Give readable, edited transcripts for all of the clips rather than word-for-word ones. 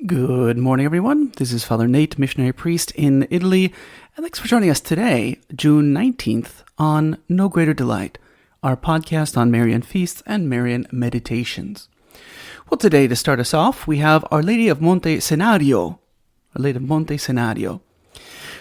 Good morning, everyone. This is Father Nate, missionary priest in Italy, and thanks for joining us today, June 19th, on No Greater Delight, our podcast on Marian feasts and Marian meditations. Well, today, to start us off, we have Our Lady of Monte Senario. Our Lady of Monte Senario.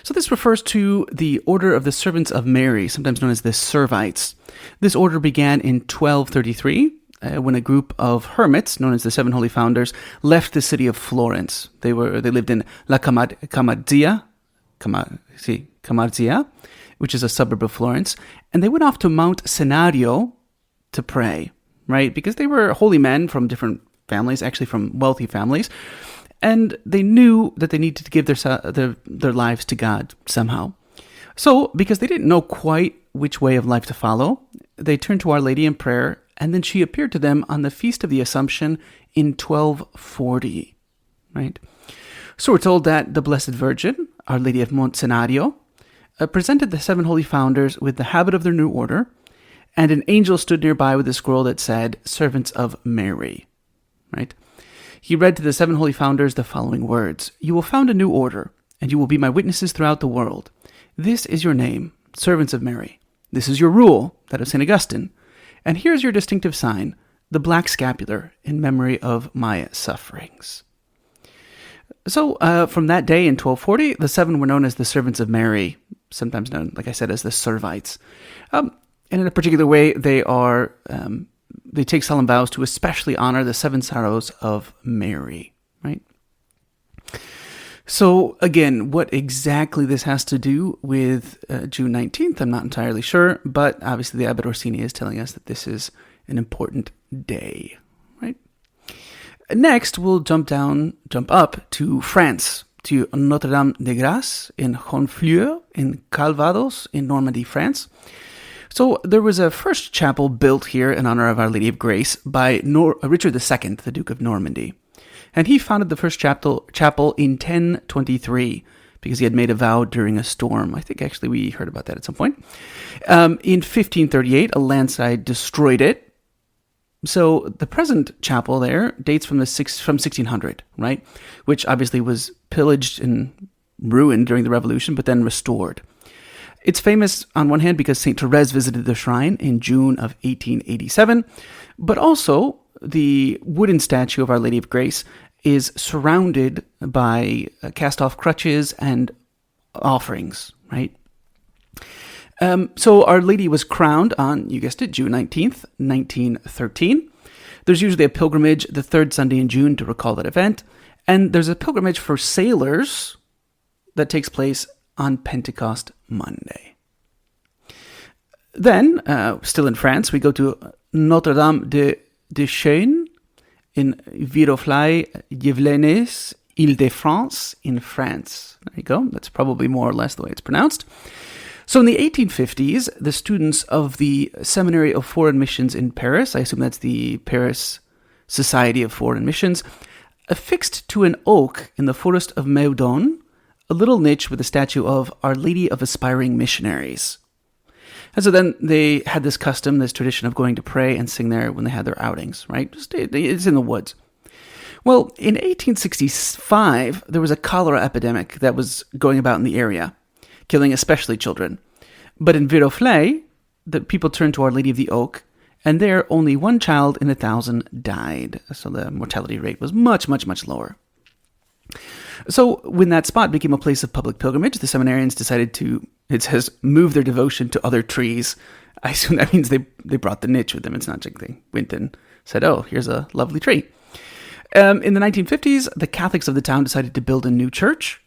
So this refers to the Order of the Servants of Mary, sometimes known as the Servites. This order began in 1233, when a group of hermits, known as the Seven Holy Founders, left the city of Florence. They lived in La Camardzia, which is a suburb of Florence, and they went off to Mount Senario to pray, right? Because they were holy men from different families, actually from wealthy families, and they knew that they needed to give their lives to God somehow. So, because they didn't know quite which way of life to follow, they turned to Our Lady in prayer, and then she appeared to them on the Feast of the Assumption in 1240, right? So we're told that the Blessed Virgin, Our Lady of Monte Senario, presented the Seven Holy Founders with the habit of their new order, and an angel stood nearby with a scroll that said, Servants of Mary, right? He read to the Seven Holy Founders the following words: You will found a new order, and you will be my witnesses throughout the world. This is your name, Servants of Mary. This is your rule, that of St. Augustine. And here's your distinctive sign, the black scapular, in memory of my sufferings. So, from that day in 1240, the seven were known as the Servants of Mary, sometimes known, like I said, as the Servites. And in a particular way, they take solemn vows to especially honor the seven sorrows of Mary, right? So, again, what exactly this has to do with June 19th, I'm not entirely sure, but obviously the Abbot Orsini is telling us that this is an important day, right? Next, we'll jump up to France, to Notre-Dame-des-Grâces in Honfleur, in Calvados, in Normandy, France. So, there was a first chapel built here in honor of Our Lady of Grace by Richard II, the Duke of Normandy. And he founded the first chapel in 1023 because he had made a vow during a storm. I think actually we heard about that at some point. In 1538, a landslide destroyed it. So the present chapel there dates from 1600, right? Which obviously was pillaged and ruined during the Revolution, but then restored. It's famous on one hand because St. Therese visited the shrine in June of 1887, but also the wooden statue of Our Lady of Grace is surrounded by cast-off crutches and offerings, right? So Our Lady was crowned on, you guessed it, June 19th, 1913. There's usually a pilgrimage the third Sunday in June to recall that event. And there's a pilgrimage for sailors that takes place on Pentecost Monday. Then, still in France, we go to Notre-Dame de Chêne in Viroflay-Yvelines, Ile-de-France in France. There you go. That's probably more or less the way it's pronounced. So in the 1850s, the students of the Seminary of Foreign Missions in Paris, I assume that's the Paris Society of Foreign Missions, affixed to an oak in the forest of Meudon a little niche with a statue of Our Lady of Aspiring Missionaries. And so then they had this custom, this tradition of going to pray and sing there when they had their outings, right? It's in the woods. Well, in 1865, there was a cholera epidemic that was going about in the area, killing especially children. But in Viroflay, the people turned to Our Lady of the Oak, and there only one child in 1,000 died. So the mortality rate was much, much, much lower. So when that spot became a place of public pilgrimage, the seminarians decided to, it says, move their devotion to other trees. I assume that means they brought the niche with them. It's not like they went and said, oh, here's a lovely tree. In the 1950s, the Catholics of the town decided to build a new church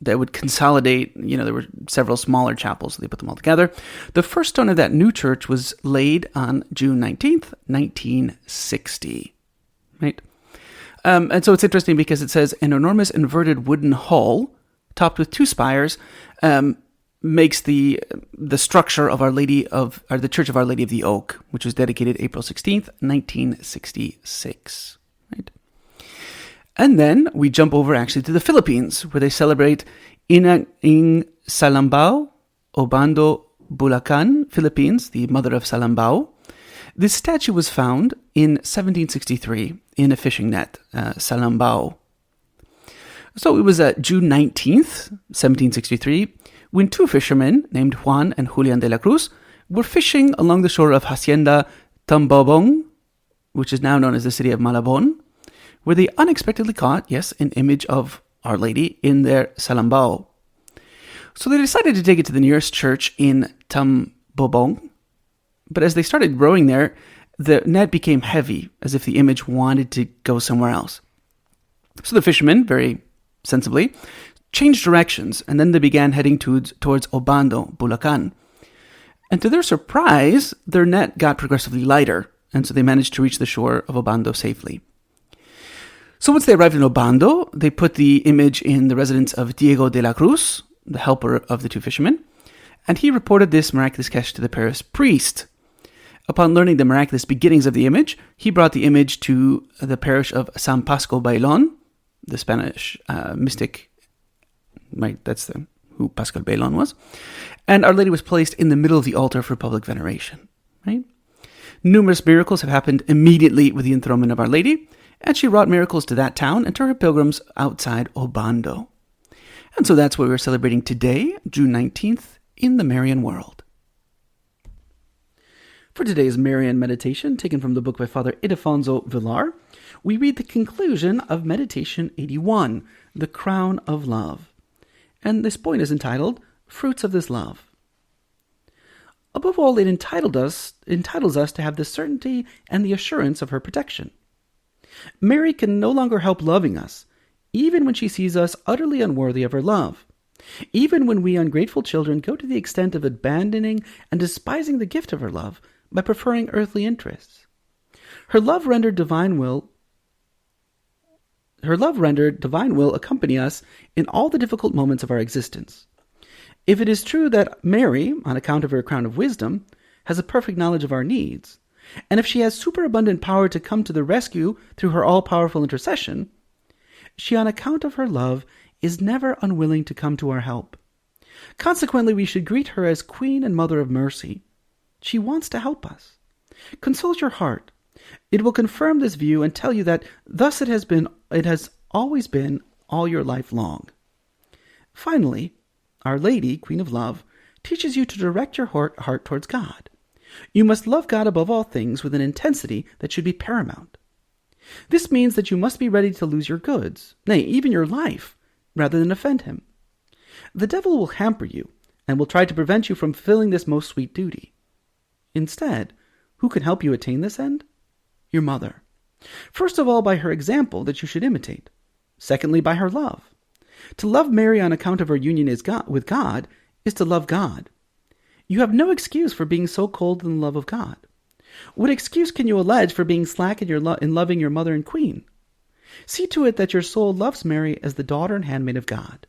that would consolidate, there were several smaller chapels, so they put them all together. The first stone of that new church was laid on June 19th, 1960, right? And so it's interesting because it says an enormous inverted wooden hull topped with two spires makes the structure of the Church of Our Lady of the Oak, which was dedicated April 16th, 1966. Right? And then we jump over actually to the Philippines, where they celebrate Inang Salambao, Obando Bulacan, Philippines, the mother of Salambao. This statue was found in 1763 in a fishing net, Salambao. So it was June 19th, 1763, when two fishermen named Juan and Julian de la Cruz were fishing along the shore of Hacienda Tambobong, which is now known as the city of Malabon, where they unexpectedly caught, yes, an image of Our Lady in their salambao. So they decided to take it to the nearest church in Tambobong, but as they started rowing there, the net became heavy, as if the image wanted to go somewhere else. So the fishermen, very sensibly, changed directions, and then they began heading towards Obando, Bulacan. And to their surprise, their net got progressively lighter, and so they managed to reach the shore of Obando safely. So once they arrived in Obando, they put the image in the residence of Diego de la Cruz, the helper of the two fishermen, and he reported this miraculous catch to the Paris priest. Upon learning the miraculous beginnings of the image, he brought the image to the parish of San Pasco Bailon, the Spanish mystic, right, that's who Pascal Bailon was, and Our Lady was placed in the middle of the altar for public veneration. Right? Numerous miracles have happened immediately with the enthronement of Our Lady, and she wrought miracles to that town and to her pilgrims outside Obando. And so that's what we're celebrating today, June 19th, in the Marian world. For today's Marian meditation, taken from the book by Father Ildefonso Villar, we read the conclusion of Meditation 81, The Crown of Love. And this point is entitled, Fruits of This Love. Above all, it entitles us to have the certainty and the assurance of her protection. Mary can no longer help loving us, even when she sees us utterly unworthy of her love. Even when we ungrateful children go to the extent of abandoning and despising the gift of her love by preferring earthly interests. Her love rendered divine will accompany us in all the difficult moments of our existence. If it is true that Mary, on account of her crown of wisdom, has a perfect knowledge of our needs, and if she has superabundant power to come to the rescue through her all-powerful intercession, she, on account of her love, is never unwilling to come to our help. Consequently, we should greet her as Queen and Mother of Mercy. She wants to help us. Consult your heart. It will confirm this view and tell you that thus it has always been all your life long. Finally, Our Lady, Queen of Love, teaches you to direct your heart towards God. You must love God above all things with an intensity that should be paramount. This means that you must be ready to lose your goods, nay, even your life, rather than offend him. The devil will hamper you and will try to prevent you from fulfilling this most sweet duty. Instead, who can help you attain this end? Your mother. First of all, by her example that you should imitate. Secondly, by her love. To love Mary on account of her union with God is to love God. You have no excuse for being so cold in the love of God. What excuse can you allege for being slack in loving your mother and queen? See to it that your soul loves Mary as the daughter and handmaid of God.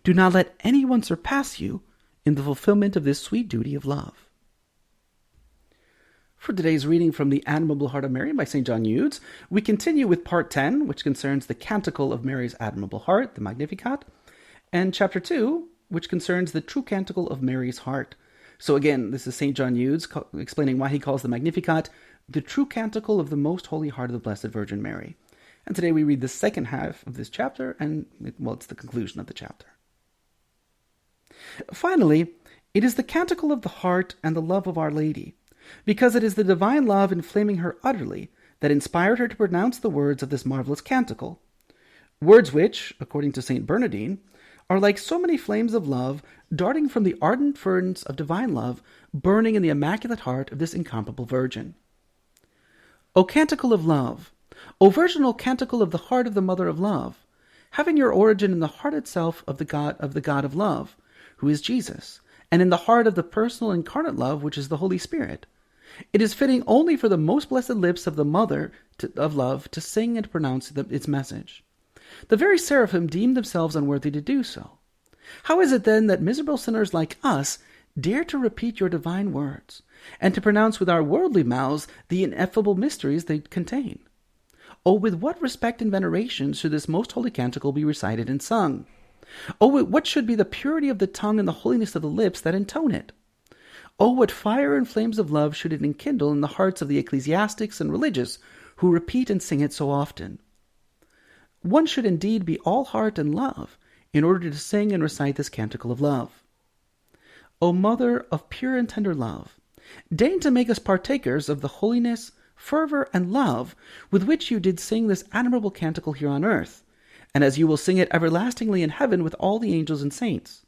Do not let anyone surpass you in the fulfillment of this sweet duty of love. For today's reading from the Admirable Heart of Mary by St. John Eudes, we continue with Part 10, which concerns the Canticle of Mary's Admirable Heart, the Magnificat, and Chapter 2, which concerns the True Canticle of Mary's Heart. So again, this is St. John Eudes explaining why he calls the Magnificat the True Canticle of the Most Holy Heart of the Blessed Virgin Mary. And today we read the second half of this chapter, and it's the conclusion of the chapter. Finally, it is the Canticle of the Heart and the love of Our Lady, because it is the divine love inflaming her utterly that inspired her to pronounce the words of this marvelous canticle. Words which, according to Saint Bernardine, are like so many flames of love darting from the ardent furnace of divine love burning in the immaculate heart of this incomparable Virgin. O Canticle of Love, O virginal Canticle of the heart of the Mother of Love, having your origin in the heart itself of the God of Love, who is Jesus, and in the heart of the personal incarnate love, which is the Holy Spirit, it is fitting only for the most blessed lips of the Mother of Love to sing and pronounce its message. The very seraphim deemed themselves unworthy to do so. How is it then that miserable sinners like us dare to repeat your divine words, and to pronounce with our worldly mouths the ineffable mysteries they contain? Oh, with what respect and veneration should this most holy canticle be recited and sung? Oh, what should be the purity of the tongue and the holiness of the lips that intone it? Oh, what fire and flames of love should it enkindle in the hearts of the ecclesiastics and religious who repeat and sing it so often? One should indeed be all heart and love in order to sing and recite this canticle of love. O Mother of pure and tender love, deign to make us partakers of the holiness, fervor, and love with which you did sing this admirable canticle here on earth, and as you will sing it everlastingly in heaven with all the angels and saints.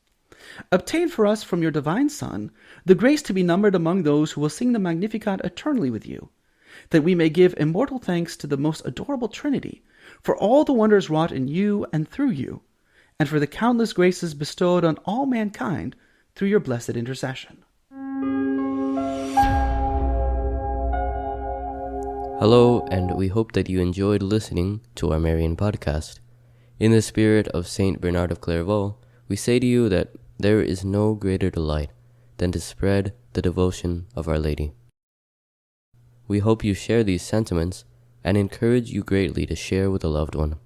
Obtain for us from your divine Son the grace to be numbered among those who will sing the Magnificat eternally with you, that we may give immortal thanks to the most adorable Trinity for all the wonders wrought in you and through you, and for the countless graces bestowed on all mankind through your blessed intercession. Hello, and we hope that you enjoyed listening to our Marian podcast. In the spirit of Saint Bernard of Clairvaux, we say to you that there is no greater delight than to spread the devotion of Our Lady. We hope you share these sentiments and encourage you greatly to share with a loved one.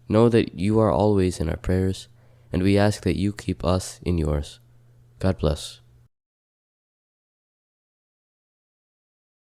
Know that you are always in our prayers, and we ask that you keep us in yours. God bless.